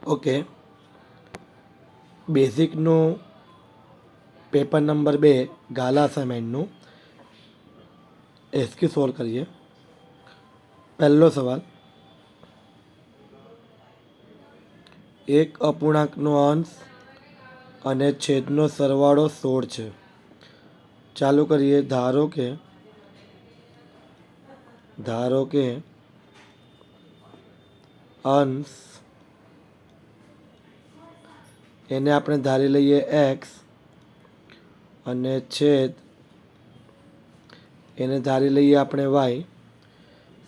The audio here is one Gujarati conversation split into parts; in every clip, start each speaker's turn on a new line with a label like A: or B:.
A: ઓકે, બેઝિકનું પેપર નંબર 2 ગાલા અસાઇનમેન્ટનું એસક્યુ સોલ્વ કરીએ. પહેલો સવાલ, એક અપૂર્ણાંકનો અંશ અને છેદનો સરવાળો 16 છે. ચાલુ કરીએ. ધારો કે અંશ એને આપણે ધારી લઈએ એક્સ અને છેદ એને ધારી લઈએ આપણે વાય.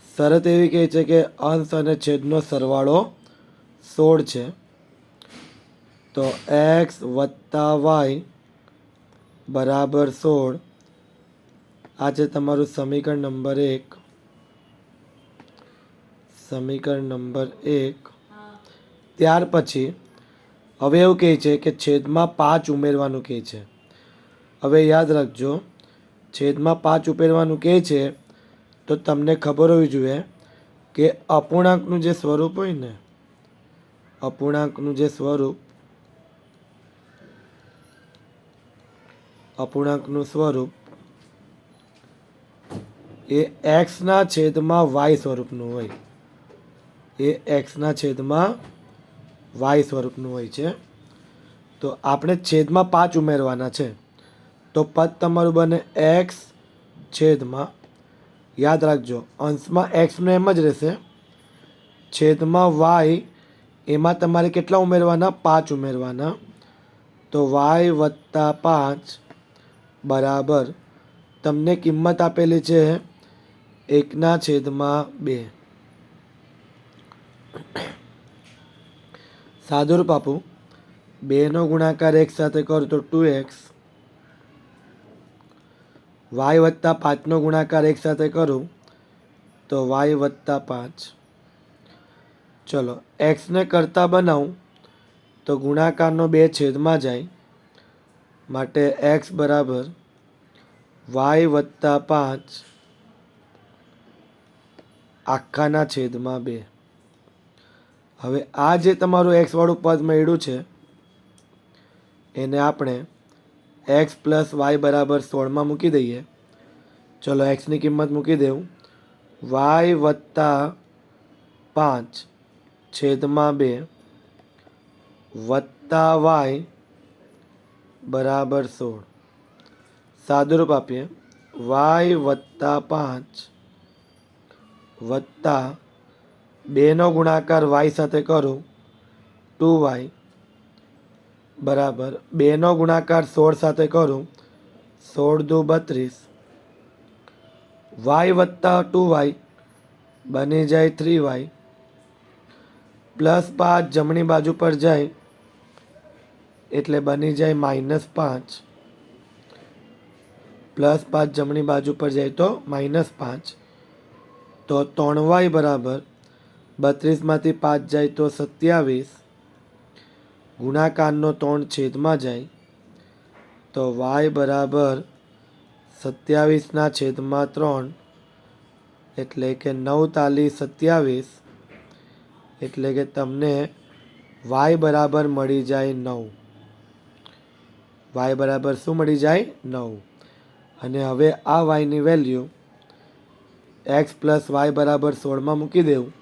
A: શરત એવી કહે છે કે અંશ અને છેદનો સરવાળો 16 છે. તો એક્સ વત્તા વાય બરાબર 16. આ છે તમારું સમીકરણ નંબર 1. ત્યાર પછી હવે એવું કહે છે કે છેદમાં 5 ઉમેરવાનું કહે છે. હવે યાદ રાખજો, છેદમાં 5 ઉમેરવાનું કહે છે તો તમને ખબર હોવી જોઈએ કે અપૂર્ણાંકનું જે સ્વરૂપ હોય ને, અપૂર્ણાંકનું સ્વરૂપ એ એક્સના છેદમાં વાય સ્વરૂપનું હોય. સ્વરૂપનું હોય છે. તો આપણે છેદમાં 5 ઉમેરવાના છે. તો પદ તમારું બને એક્સ છેદમાં, યાદ રાખજો અંશમાં એક્સનું એમ જ રહેશે, છેદમાં વાય એમાં તમારે કેટલા ઉમેરવાના? 5 ઉમેરવાના. તો વાય વત્તા 5 બરાબર તમને કિંમત આપેલી છે 1/2. સાદુરૂપ આપું, 2નો ગુણાકાર એક સાથે કરું તો 2x, વાય વત્તા 5નો ગુણાકાર એક સાથે કરું તો વાય વત્તા 5. ચલો, એક્સને કરતા બનાવું તો ગુણાકારનો 2 છેદમાં જાય, માટે એક્સ બરાબર વાય વત્તા 5 આખાના છેદમાં 2. હવે આ જે તમારું એક્સવાળું પદ મળ્યું છે એને આપણે એક્સ પ્લસ વાય બરાબર 16માં મૂકી દઈએ. ચલો, એક્સની કિંમત મૂકી દેવું. વાય વત્તા 5 છેદમાં 2 વત્તા વાય બરાબર 16. સાદુરૂપ આપીએ. વાય વત્તા 5 વત્તા 2નો ગુણાકાર વાય સાથે કરું 2y બરાબર 2નો ગુણાકાર 16 સાથે કરું 16 દુ 32, વાય વત્તા 2y બની જાય 3y, પ્લસ 5 જમણી બાજુ પર જાય એટલે બની જાય -5, પ્લસ 5 જમણી બાજુ પર જાય તો -5. તો 3y બરાબર 32માંથી 5 જાય તો 27, ગુણાકારનો 3 છેદમાં જાય તો y બરાબર 27/3 એટલે કે 9 તાલી 27, એટલે કે તમને y બરાબર મળી જાય 9. y બરાબર શું મળી જાય? 9. અને હવે આ yની વેલ્યુ એક્સ પ્લસ વાય બરાબર 16માં મૂકી દેવું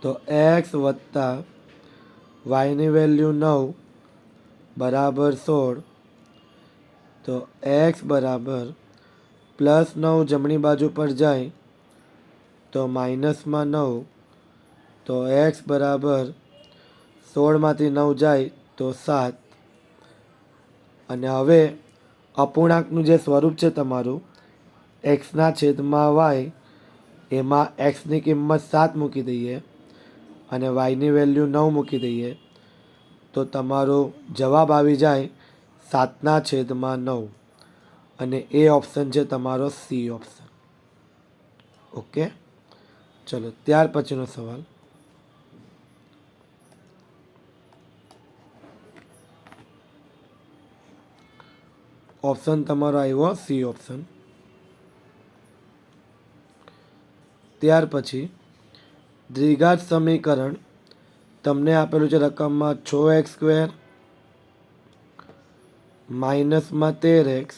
A: તો એક્સ વત્તા વાયની વેલ્યુ 9 બરાબર 16. તો એક્સ બરાબર પ્લસ 9 જમણી બાજુ પર જાય તો માઇનસમાં 9. તો એક્સ બરાબર 16માંથી 9 જાય તો 7. અને હવે અપૂર્ણાંકનું જે સ્વરૂપ છે તમારું એક્સના છેદમાં વાય, એમાં એક્સની કિંમત 7 મૂકી દઈએ અને વાયની વેલ્યુ 9 મૂકી દઈએ તો તમારો જવાબ આવી જાય 7/9. અને એ ઓપ્શન છે તમારો સી ઓપ્શન. ઓકે, ચલો ત્યાર પછીનો સવાલ, ઓપ્શન તમારો આવ્યો સી ઓપ્શન. ત્યાર પછી દ્વિઘાત સમીકરણ તમને આપેલું છે રકમમાં 6x² માઇનસમાં 13x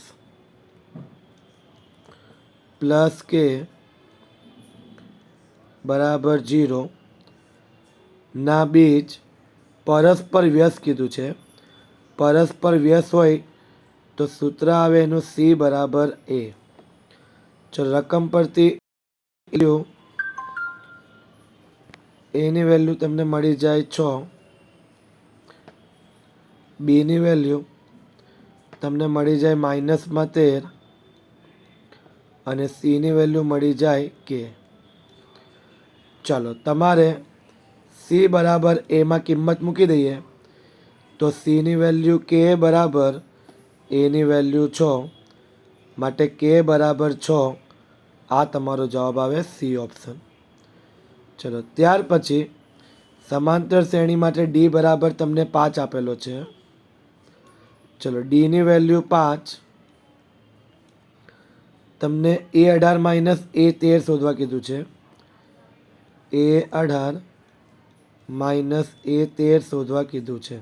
A: પ્લસ કે બરાબર 0 ના બીજ પરસ્પર વ્યસ્ત કીધું છે. પરસ્પર વ્યસ્ત હોય તો સૂત્ર આવે એનું C બરાબર A. ચલો રકમ પરથી એની વેલ્યુ તમને મળી જાય 6, બીની વેલ્યુ તમને મળી જાય માઇનસમાં 13 અને સીની વેલ્યુ મળી જાય કે. ચાલો તમારે સી બરાબર એમાં કિંમત મૂકી દઈએ તો સીની વેલ્યુ કે બરાબર એની વેલ્યુ 6, માટે કે બરાબર 6. આ તમારો જવાબ આવે સી ઓપ્શન. ચલો ત્યાર પછી સમાંતર શ્રેણી માટે ડી બરાબર તમને 5 આપેલો છે. ચલો ડીની વેલ્યુ 5, તમને A18 માઇનસ A13 શોધવા કીધું છે. A18 માઇનસ A13 શોધવા કીધું છે.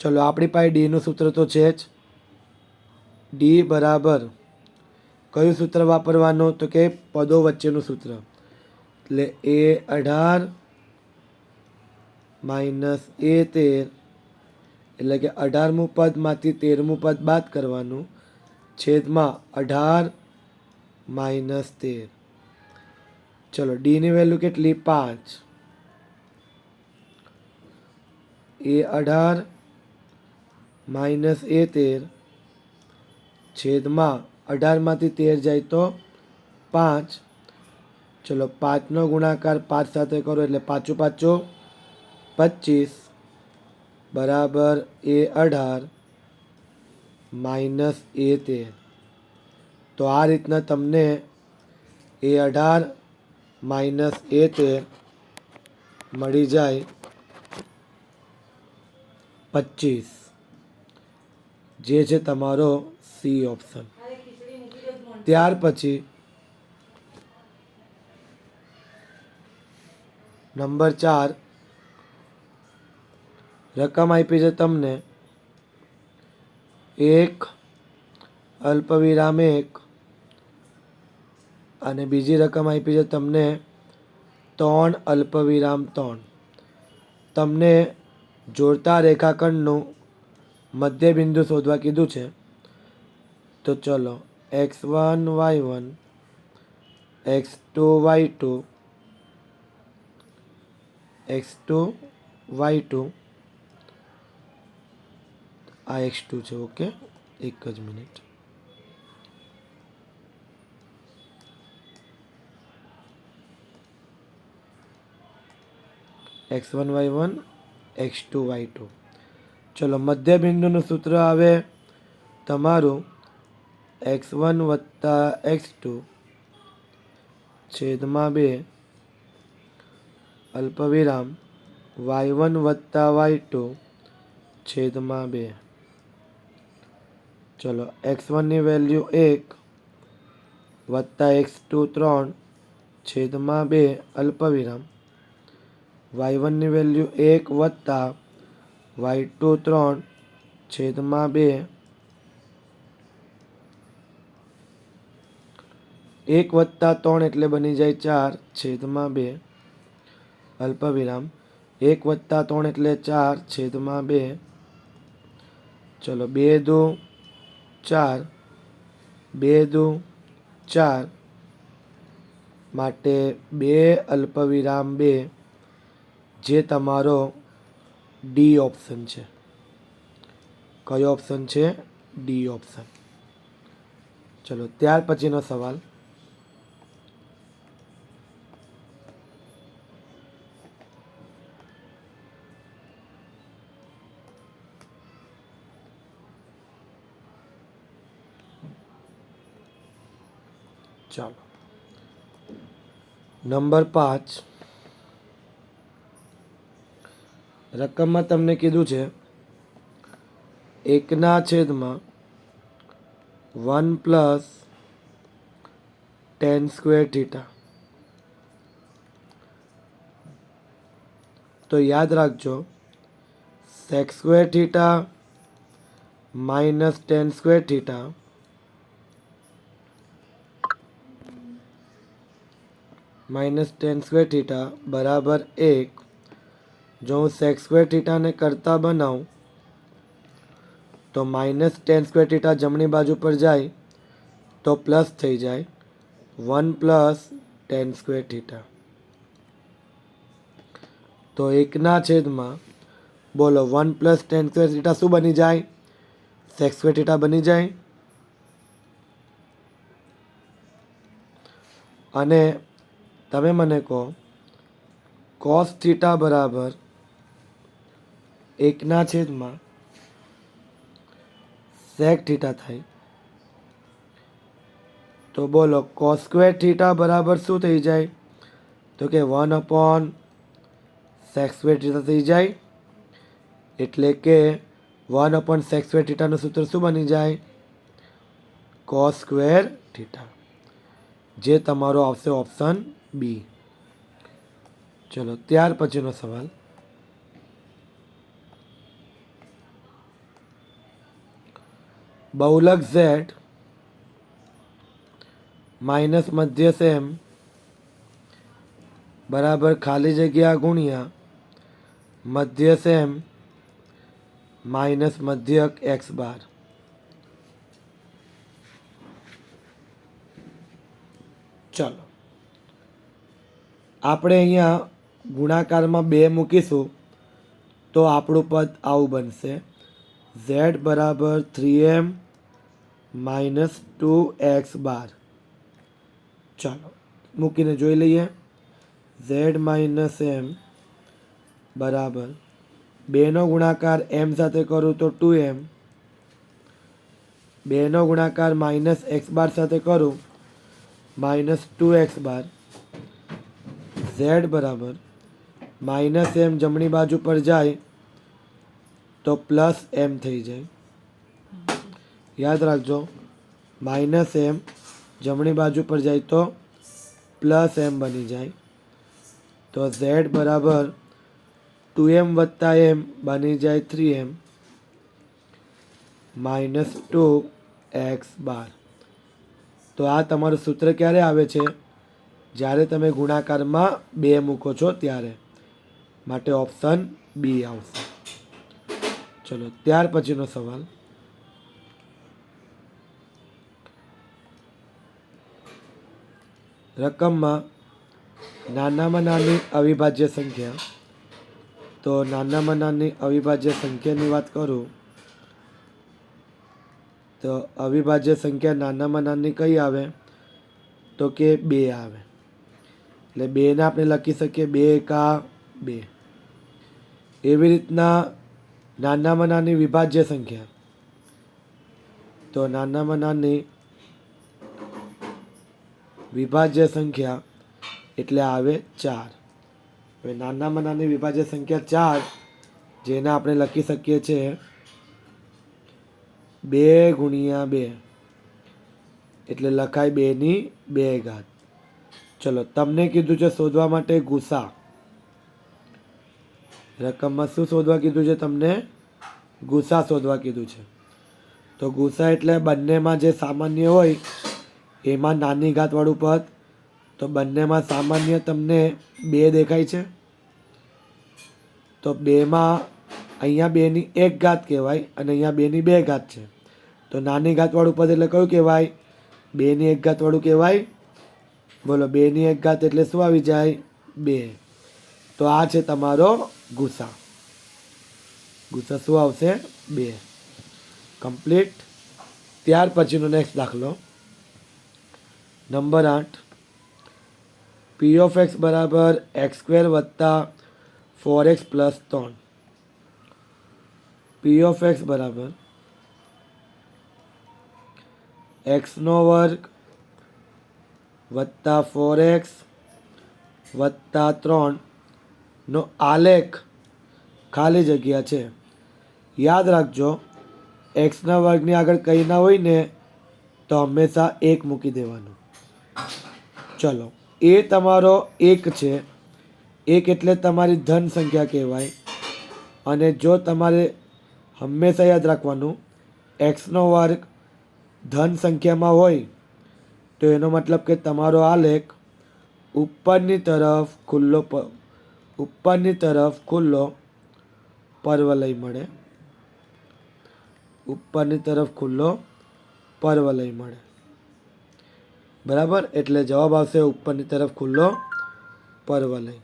A: ચલો આપણી પાસે ડીનું સૂત્ર તો છે જ. ડી બરાબર કયું સૂત્ર વાપરવાનું તો કે પદો વચ્ચેનું સૂત્ર. એટલે A18 માઇનસ A13 એટલે કે 18મું પદમાંથી 13મું પદ બાદ કરવાનું છેદમાં 18 માઇનસ 13. ચલો ડીની વેલ્યુ કેટલી 5. A18 માઇનસ A13 છેદમાં 18માંથી 13 જાય તો 5. ચલો 5નો ગુણાકાર 5 સાથે કરો એટલે 5 5 25 બરાબર A18 માઇનસ A13. તો આ રીતના તમને A18 માઇનસ A13 મળી જાય 25, જે છે તમારો સી ઓપ્શન. ત્યાર પછી નંબર 4 રકમ આપી છે તમને 1 અલ્પવિરામ 1 અને બીજી રકમ આપી છે તમને 3 અલ્પવિરામ 3. તમને જોડતા રેખાખંડનું મધ્યબિંદુ શોધવા કીધું છે. તો ચલો x1 y1 x2 y2 x2 y2 આ x2 છે. ઓકે, એક જ minute. x1 y1 x2 y2. ચલો મધ્યબિંદુનું સૂત્ર આવે તમારું x1 વત્તા x2 છેદમાં 2 અલ્પવિરામ y1 વત્તા y2 છેદમાં 2. ચલો x1ની વેલ્યુ 1 વત્તા x2 3 છેદમાં 2 અલ્પવિરામ y1ની વેલ્યુ 1 વત્તા y2 3 છેદમાં 2. 1 વત્તા 3 એટલે બની જાય 4 છેદમાં 2 અલ્પવિરામ 1 વત્તા 3 એટલે 4 છેદમાં 2. ચલો 2 દુ 4, 2 દુ 4, માટે 2 અલ્પવિરામ 2, જે તમારો ડી ઓપ્શન છે. કયો ઓપ્શન છે? D option. ચલો ત્યાર પછીનો સવાલ ચાલો નંબર 5 રકમમાં તમને કીધું છે 1/1 પ્લસ tan² θ. તો યાદ રાખજો sec square theta minus ten square theta minus ten square theta બરાબર 1. જો હું સેક સ્ક્વેર થીટાને કરતા બનાવું તો માઇનસ ટેન સ્ક્વેર થીટા જમણી બાજુ પર જાય તો પ્લસ થઈ જાય 1 પ્લસ ટેન સ્ક્વેર થીટા. તો 1/, બોલો 1 પ્લસ ટેન સ્ક્વેર થીટા શું બની જાય? સેક સ્ક્વેર થીટા બની જાય. અને તમે મને કહો કોસ થીટા બરાબર 1/, સેક થીટા થાય. તો બોલો કોસ સ્ક્વેર થીટા બરાબર શું થઈ જાય? તો કે 1 સેક સ્ક્વેર થીટા થઈ જાય. એટલે કે 1 સેક સ્ક્વેર થીટાનું સૂત્ર શું બની જાય? કોસ સ્ક્વેર થીટા, જે તમારો આવશે ઓપ્શન બી. ચલો ત્યાર પછીનો સવાલ. બહુલક ઝેડ માઇનસ મધ્ય સેમ બરાબર ખાલી જગ્યા ગુણ્યા મધ્ય સેમ માઇનસ મધ્યક એક્સ બાર. ચલો આપણે અહીંયા ગુણાકારમાં 2 મૂકીશું તો આપણું પદ આવું બનશે ઝેડ બરાબર 3m માઇનસ 2x બાર. ચાલો મૂકીને જોઈ લઈએ. ઝેડ માઇનસ એમ બરાબર 2નો ગુણાકાર m સાથે કરું તો 2m, 2નો ગુણાકાર માઇનસ એક્સ બાર સાથે કરું માઇનસ 2x બાર. ઝેડ બરાબર માઇનસ એમ જમણી બાજુ પર જાય તો પ્લસ એમ થઈ જાય. યાદ રાખજો માઇનસ એમ જમણી બાજુ પર જાય તો પ્લસ એમ બની જાય. તો ઝેડ બરાબર 2m વત્તા m બની જાય 3m માઇનસ 2x બાર. તો આ તમારું સૂત્ર ક્યારે આવે છે? જ્યારે તમે ગુણાકારમાં 2 મૂકો છો ત્યારે. માટે ઓપ્શન બી આવશે. ચલો ત્યાર પછીનો સવાલ. રકમમાં નાનામાં નાની અવિભાજ્ય સંખ્યા. તો નાનામાં નાની અવિભાજ્ય સંખ્યાની વાત કરું તો અવિભાજ્ય સંખ્યા નાનામાં નાની કઈ આવે? તો કે 2 આવે. એટલે 2ને આપણે લખી શકીએ 2 એકા 2. એવી રીતના નાનામાં નાની વિભાજ્ય સંખ્યા. તો નાનામાં નાની વિભાજ્ય સંખ્યા એટલે આવે 4. હવે નાનામાં નાની વિભાજ્ય સંખ્યા 4 જેને આપણે લખી શકીએ છીએ 2 ગુણ્યા 2 એટલે લખાય 2 ઘાત. ચલો તમને કીધું છે શોધવા માટે ગુસા. રકમમાં શું શોધવા કીધું છે તમને? ગુસા શોધવા કીધું છે. તો ગુસા એટલે બંનેમાં જે સામાન્ય હોય એમાં નાની ઘાતવાળું પદ. તો બંનેમાં સામાન્ય તમને 2 દેખાય છે. તો 2માં અહીંયા 2ની 1 ઘાત કહેવાય અને અહીંયા 2ની 2 ઘાત છે. તો નાની ઘાતવાળું પદ એટલે કયું કહેવાય? 2ની 1 ઘાતવાળું કહેવાય. બોલો 2ની 1 ઘાત એટલે શું આવી જાય? 2. તો આ છે તમારો ગુસા. ગુસા શું આવશે? 2. કમ્પ્લીટ. ત્યાર પછીનો નેક્સ્ટ દાખલો નંબર 8. પી ઓફ એક્સ બરાબર એક્સ સ્ક્વેર વત્તા 4x plus 3. P of x બરાબર એક્સનો વર્ગ વત્તા 4x વત્તા 3નો આલેખ ખાલી જગ્યા છે. યાદ રાખજો એક્સના વર્ગની આગળ કંઈ ના હોય ને તો હંમેશા 1 મૂકી દેવાનું. ચલો એ તમારો 1 છે. એક એટલે તમારી ધન સંખ્યા કહેવાય. અને જો તમારે હંમેશા યાદ રાખવાનું એક્સનો વર્ગ ધન સંખ્યામાં હોય તો એનો મતલબ કે તમારો આલેખ ઉપરની તરફ ખુલ્લો પર્વલય મળે. ઉપરની તરફ ખુલ્લો પર્વલય મળે. બરાબર, એટલે જવાબ આવશે ઉપરની તરફ ખુલ્લો પર્વલય.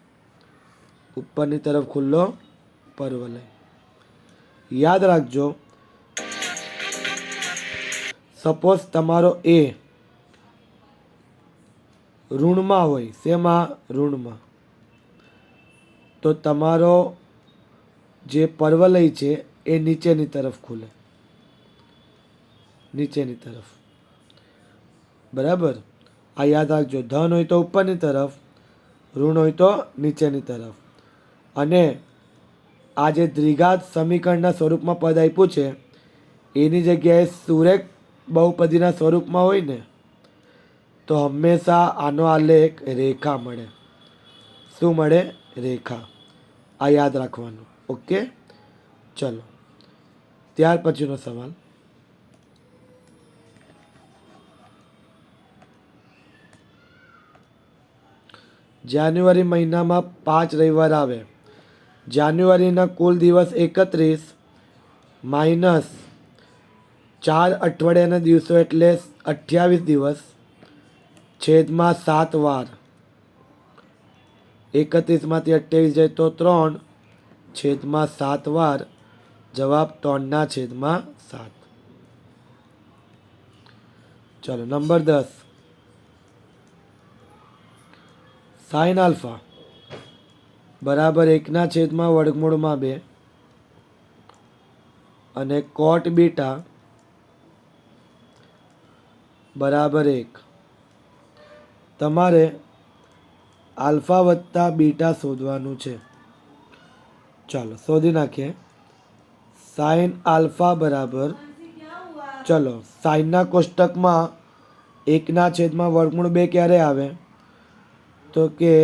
A: ઉપરની તરફ ખુલ્લો પર્વલય. યાદ રાખજો, સપોઝ તમારો એ ઋણમાં હોય, શેમાં? ઋણમાં, તો તમારો જે પર્વલય છે એ નીચેની તરફ ખુલે. નીચેની તરફ. બરાબર, આ યાદ રાખજો. ધન હોય તો ઉપરની તરફ, ઋણ હોય તો નીચેની તરફ. અને આ જે દ્વિઘાત સમીકરણના સ્વરૂપમાં પદ આપ્યું છે એની જગ્યાએ સુરેખ બહુપદીના સ્વરૂપમાં હોય ને તો હંમેશા આનો આલેખ રેખા મળે. શું મળે? રેખા. આ યાદ રાખવાનું. ઓકે, ચલો ત્યાર પછીનો સવાલ. જાન્યુઆરી મહિનામાં 5 રવિવાર આવે. જાન્યુઆરીના કુલ દિવસ 31 માઇનસ 4 અઠવાડિયાના દિવસો એટલે 28 દિવસ છેદમાં 7 વાર. 31માંથી 28 જાય તો 3 છેદમાં 7 વાર. જવાબ 3/7. ચલો નંબર 10. સાઇન આલ્ફા બરાબર 1/√2 અને કોટ બીટા બરાબર 1. તમારે આલ્ફા વત્તા બીટા શોધવાનું છે. ચાલો શોધી નાખીએ. સાઇન આલ્ફા બરાબર, ચલો સાઇનના કોષ્ટકમાં 1/√2 ક્યારે આવે? તો કે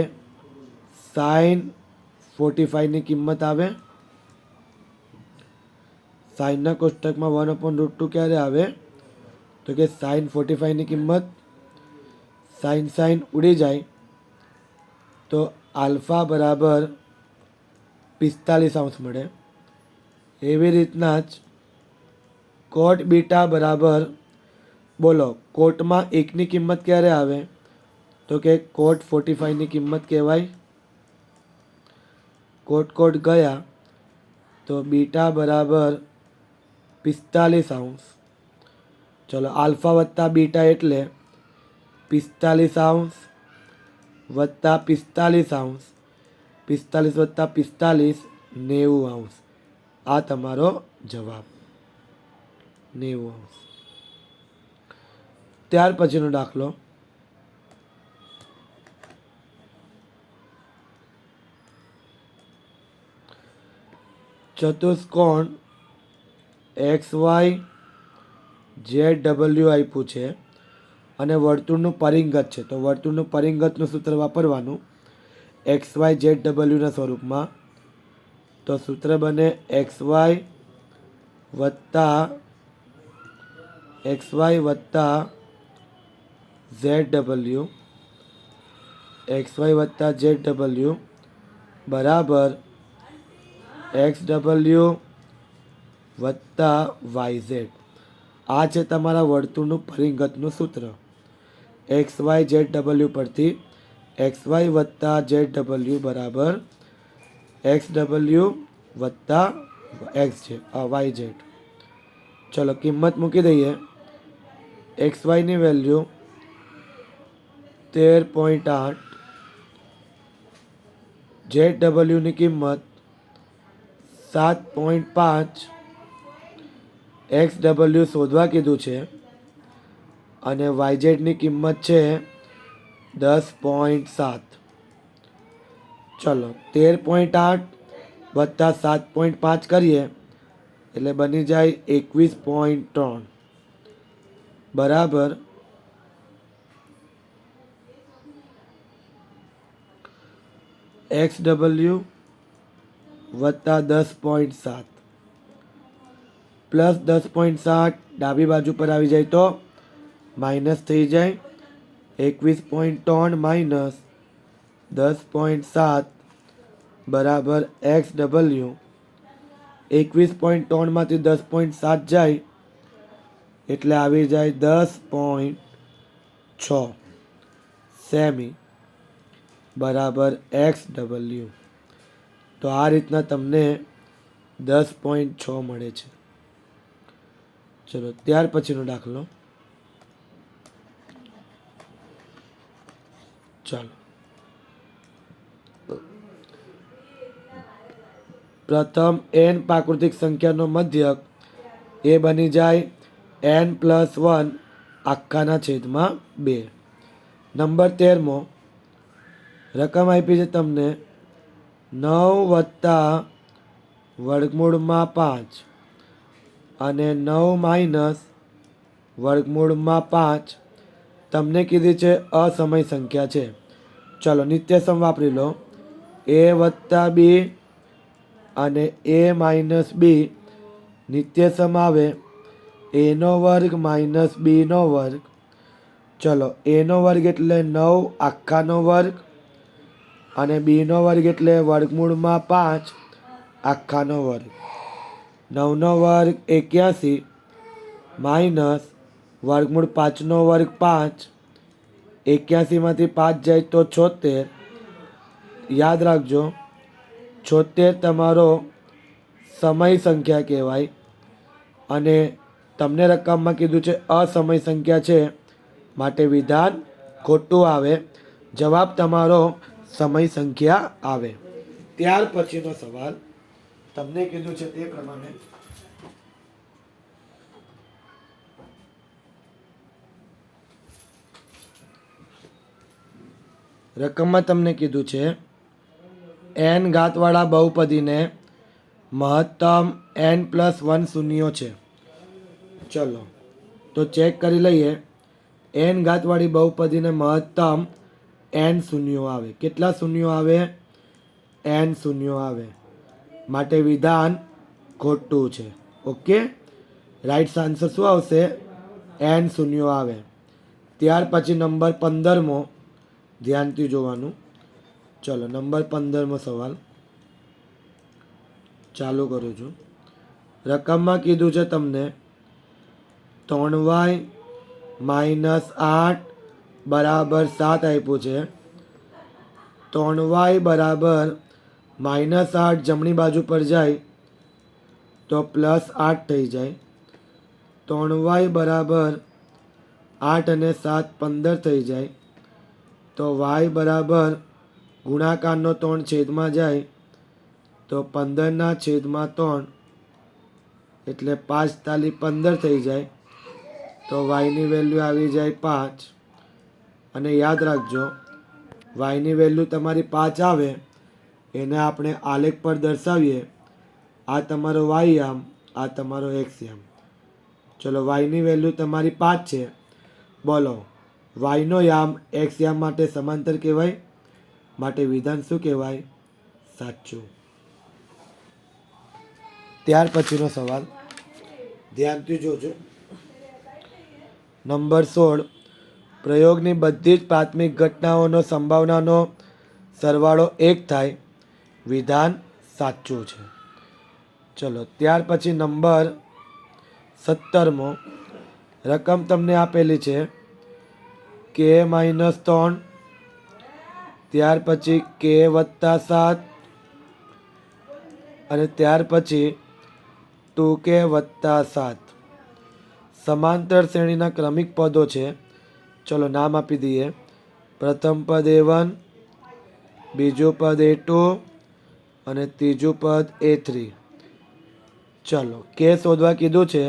A: સાઇન 45ની કિંમત આવે. સાઇનના કોષ્ટકમાં 1/√2 ક્યારે આવે? તો કે સાઇન 45ની કિંમત. સાઇન ઉડી જાય તો આલ્ફા બરાબર 45 મળે. એવી રીતના જ કોટ બીટા બરાબર, બોલો કોટમાં 1ની કિંમત ક્યારે આવે? તો કે કોટ 45ની કિંમત કહેવાય. કોટ ગયા તો બીટા બરાબર 45. ચલો આલ્ફા વત્તા બીટા એટલે 45 વત્તા 45. 45 વત્તા 45 90. આ તમારો જવાબ 90. ત્યાર પછીનો દાખલો. ચતુષ્કોણ XYZW આપ્યું છે અને વર્તુળનું પરિઘત છે. તો વર્તુળનું પરિઘતનું સૂત્ર વાપરવાનું XYZWના સ્વરૂપમાં. તો સૂત્ર બને XY વત્તા ZW બરાબર XW વત્તા YZ. આ છે તમારા વર્તુળનું પરિઘતનું સૂત્ર. XYZW પરથી XY વત્તા ZW બરાબર XW વત્તા YZ. ચલો કિંમત મૂકી દઈએ. XYની વેલ્યુ 13.8, ZWની કિંમત 7.5, XW શોધવા કીધું છે અને YZની કિંમત છે 10.7. ચલો 13.8 વત્તા 7.5 કરીએ એટલે બની જાય 21.3 બરાબર 21.3 એક્સ ડબલ્યુ વત્તા 10.7 પ્લસ 10.7 ડાબી બાજુ પર આવી જાય તો માઇનસ થઈ જાય 21.3 માઇનસ 10.7 બરાબર એક્સ ડબલ્યુ 21.3 માંથી 10.7 જાય એટલે આવી જાય 10.6 સેમી બરાબર એક્સ ડબલ્યુ. તો આ રીતના તમને 10.6 મળે છે. ચલો ત્યાર પછીનો દાખલો. ચાલો પ્રથમ n પ્રાકૃતિક સંખ્યાનો મધ્યક એ બની જાય n+1 આખાના છેદમાં 2. નંબર 13મો રકમ આપી છે તમને 9 વત્તા વર્ગમૂળમાં 5 અને 9 માઇનસ વર્ગમૂળમાં 5 તમને કીધી છે અસમય સંખ્યા છે. ચલો નિત્યસમ વાપરી લો. a વત્તા બી અને a માઇનસ બી નિત્યસમ આવે એનો વર્ગ માઇનસ બીનો વર્ગ. ચલો એનો વર્ગ એટલે 9 આખાનો વર્ગ અને બીનો વર્ગ એટલે વર્ગમૂળમાં 5 આખાનો વર્ગ. 9નો વર્ગ 81 માઇનસ વર્ગમૂળ 5નો વર્ગ 5. 81માંથી 5 જાય તો 76. યાદ રાખજો 76 તમારો સમય સંખ્યા કહેવાય અને તમને રકમમાં કીધું છે અસમય સંખ્યા છે માટે વિધાન ખોટું આવે. જવાબ તમારો સમય સંખ્યા આવે. ત્યાર પછીનો સવાલ તમને કીધું છે તે પ્રમાણે રકમમાં તમને કીધું છે n ઘાતવાળા બહુપદીને મહત્તમ n+1 શૂન્યો છે. ચલો તો ચેક કરી લઈએ. n ઘાતવાળી બહુપદીને મહત્તમ n શૂન્યો આવે. કેટલા શૂન્યો આવે? n શૂન્યો આવે માટે વિધાન ખોટું છે. ઓકે, રાઈટ આન્સર શું આવશે? n શૂન્યો આવે. ત્યાર પછી નંબર 15મો ધ્યાનથી જોવાનું. ચલો નંબર 15મો સવાલ ચાલુ કરું છું. રકમમાં કીધું છે તમને 3y માઇનસ 8 બરાબર 7 આપ્યું છે. 3y બરાબર માઇનસ 8 જમણી બાજુ પર જાય તો +8 થઈ જાય. 3y બરાબર 8 અને 7 15 થઈ જાય. તો y બરાબર ગુણાકારનો 3 છેદમાં જાય તો 15/3 એટલે 5 તાલી 15 થઈ જાય. તો yની વેલ્યુ આવી જાય 5. અને યાદ રાખજો yની વેલ્યુ તમારી 5 આવે એને આપણે આલેખ પર દર્શાવીએ. આ તમારો y યામ, આ તમારો x યામ. ચલો yની વેલ્યુ તમારી 5 છે. બોલો yનો યામ x યામ માટે સમાંતર કહેવાય માટે વિધાન શું કહેવાય? સાચું. ત્યાર પછીનો સવાલ ધ્યાનથી જોજો. નંબર 16 પ્રયોગની બધી જ પ્રાથમિક ઘટનાઓનો સંભાવનાનો સરવાળો 1 થાય. વિધાન સાચું છે. ચલો ત્યાર પછી નંબર 17મો રકમ તમને આપેલી છે k-3 ત્યાર પછી k+7 અને ત્યાર પછી 2k+7 સમાંતર શ્રેણીના ક્રમિક પદો છે. ચલો નામ આપી દઈએ. પ્રથમ પદ a1, બીજું પદ a2 અને ત્રીજું પદ a3. ચલો કે શોધવા કીધું છે.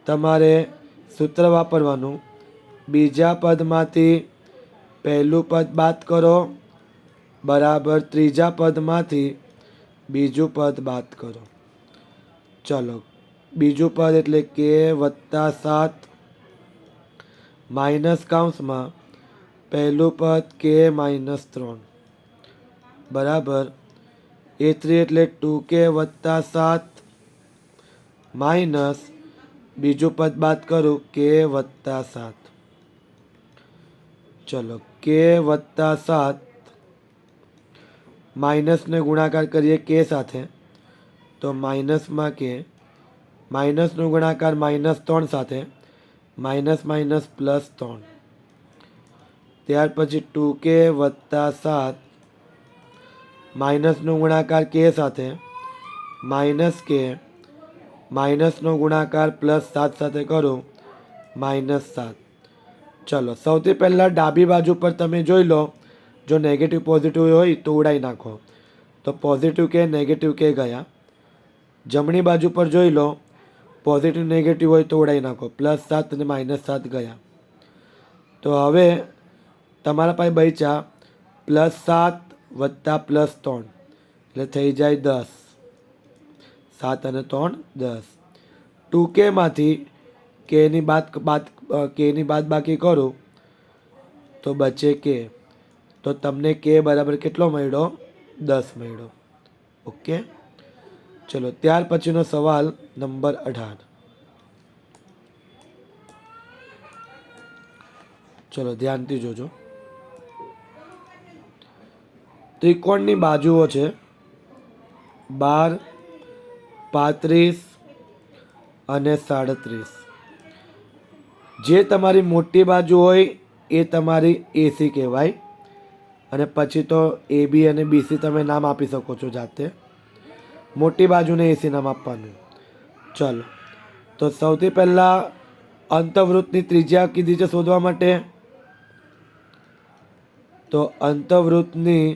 A: તમારે સૂત્ર વાપરવાનું. બીજા પદમાંથી પહેલું પદ બાદ કરો બરાબર ત્રીજા પદમાંથી બીજું પદ બાદ કરો. ચલો બીજું પદ એટલે k+7 માઇનસ કૌંસમાં પહેલું પદ k-3. બરાબર A3 એટલે 2k વત્તા 7 માઇનસ બીજું પદ બાદ કરું k વત્તા 7. ચલો k વત્તા 7 માઇનસને ગુણાકાર કરીએ k સાથે તો માઇનસમાં k, માઇનસનો ગુણાકાર -3 સાથે, માઇનસ માઇનસ +3. ત્યાર પછી 2k વત્તા 7 માઇનસનો ગુણાકાર k સાથે, -k, માઇનસનો ગુણાકાર +7 સાથે કરો -7. ચલો સૌથી પહેલાં ડાબી બાજુ પર તમે જોઈ લો, જો નેગેટિવ પોઝિટિવ હોય તો ઉડાવી નાખો. તો પોઝિટિવ કે નેગેટિવ કે ગયા. જમણી બાજુ પર જોઈ લો, પોઝિટિવ નેગેટિવ હોય તો ઉડાવી નાખો. +7 અને -7 ગયા. તો હવે તમારા પાસે બચ્યા +7 વત્તા +3 એટલે થઈ જાય 10. 7 અને 3 10. 2k માંથી kની બાદ બાકી કરો તો બચે k. તો તમને k બરાબર કેટલો મળ્યો? 10 મળ્યો. ઓકે. ચલો ત્યાર પછીનો સવાલ નંબર 18. ચલો ધ્યાનથી જોજો. ત્રિકોણની બાજુઓ છે 12, 35 અને 37. જે તમારી મોટી બાજુ હોય એ તમારી AC કહેવાય, અને પછી તો AB અને BC તમે નામ આપી શકો છો જાતે. મોટી બાજુને AC નામ આપવાનું. ચલો તો સૌથી પહેલાં અંતઃવૃત્તની ત્રિજ્યા કીધી છે શોધવા માટે. તો અંતઃવૃત્તની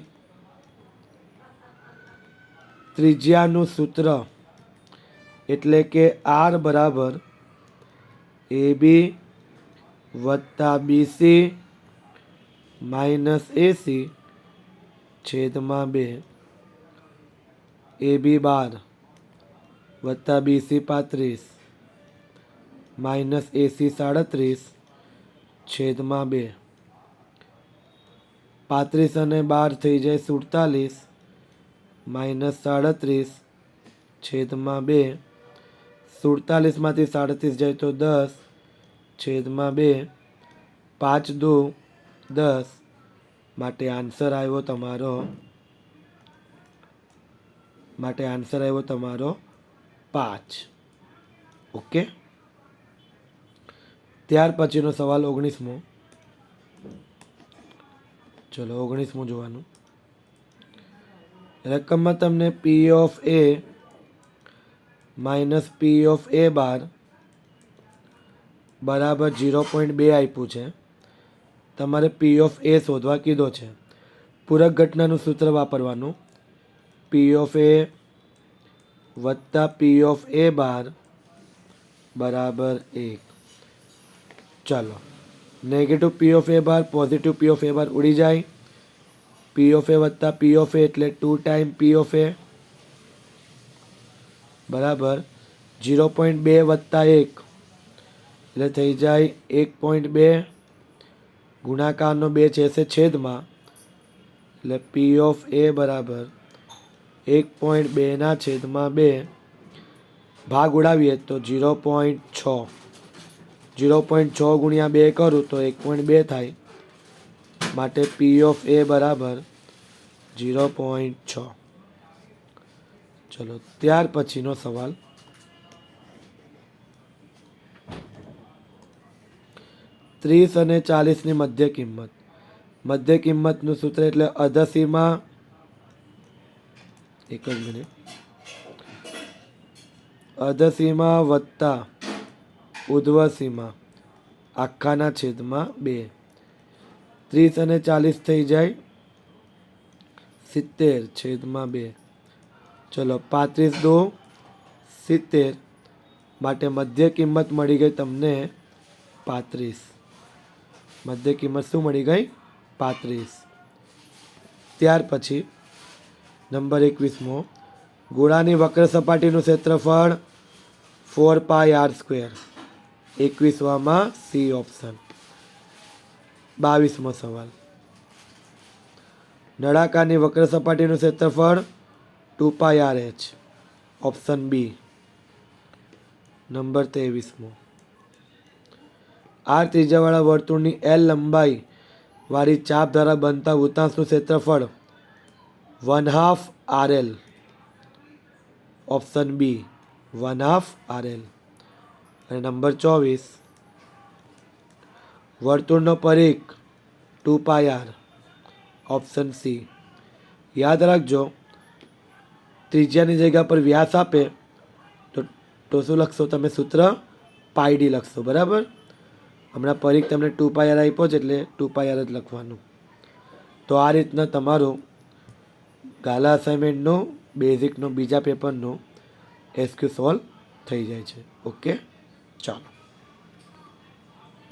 A: ત્રિજ્યાનું સૂત્ર એટલે કે R બરાબર AB વત્તા BC માઇનસ AC છેદમાં 2. AB 12 વત્તા BC 35 માઇનસ AC 37 છેદમાં 2. 35 અને 12 થઈ જાય 47 માઇનસ 37 છેદમાં 2. 47માંથી 37 જાય તો 10 છેદમાં 2. 5 દુ 10 માટે આન્સર આવ્યો તમારો 5. ઓકે. ત્યાર પછીનો સવાલ 19મો. ચલો 19મો જોવાનું. રકમમાં તમને P of A minus P of A બાર બરાબર 0.2 આપ્યું છે. તમારે P ઓફ A શોધવા કીધો છે. પૂરક ઘટનાનું સૂત્ર વાપરવાનું. P ઓફ A વત્તા P ઓફ A બાર બરાબર 1. ચાલો negative P of A bar positive P of A બાર ઉડી જાય. P ઓફ A વત્તા P ઓફ A એટલે 2 ટાઈમ P ઓફ A બરાબર 0.2 વત્તા 1 એટલે થઈ જાય 1.2. ગુણાકારનો 2 છે છેદમાં એટલે P ઓફ A બરાબર 1.2 છેદમાં 2. ભાગ ઉડાવીએ તો 0.6. 0.6 ગુણ્યા 2 કરું તો 1.2 થાય. માટે P ઓફ A બરાબર 0.6. ચલો ત્યાર પછીનો સવાલ 30 અને 40ની મધ્ય કિંમત. મધ્ય કિંમતનું સૂત્ર એટલે અધસીમા, એક જ મિનિટ, અધસીમા વત્તા ઉધ્વસીમા આખાના છેદમાં 2. 30 અને 40 થઈ જાય 70 છેદમાં 2. ચલો 35 દો 70 માટે મધ્ય કિંમત મળી ગઈ તમને 35. મધ્ય કિંમત શું મળી ગઈ? 35. ત્યાર પછી નંબર 21મો. ગોળાની વક્ર સપાટીનું ક્ષેત્રફળ 4πr². 21માં C option. 22મો સવાલ. નળાકારની વક્ર સપાટીનું ક્ષેત્રફળ 2πRh. Option B. Number 23. R ત્રિજ્યાવાળા વર્તુળની L લંબાઈ વાળી ચાપ દ્વારા બનતા વૃત્તાંશનું ક્ષેત્રફળ 1/2 RL. Option B. 1/2 RL. અને નંબર 24. વર્તુળનો પરિઘ 2πr. Option C. યાદ રાખજો, ત્રિજ્યાની જગ્યા પર વ્યાસ આપે તો શું લખશો તમે? સૂત્ર πd લખશો. બરાબર. હમણાં પરિઘ તમને 2πr આપ્યો છે એટલે 2πr જ લખવાનું. તો આ રીતના તમારું ગાલા અસાઇનમેન્ટનું બેઝિકનું બીજા પેપરનું એસક્યુ સોલ્વ થઈ જાય છે. ઓકે, ચાલો.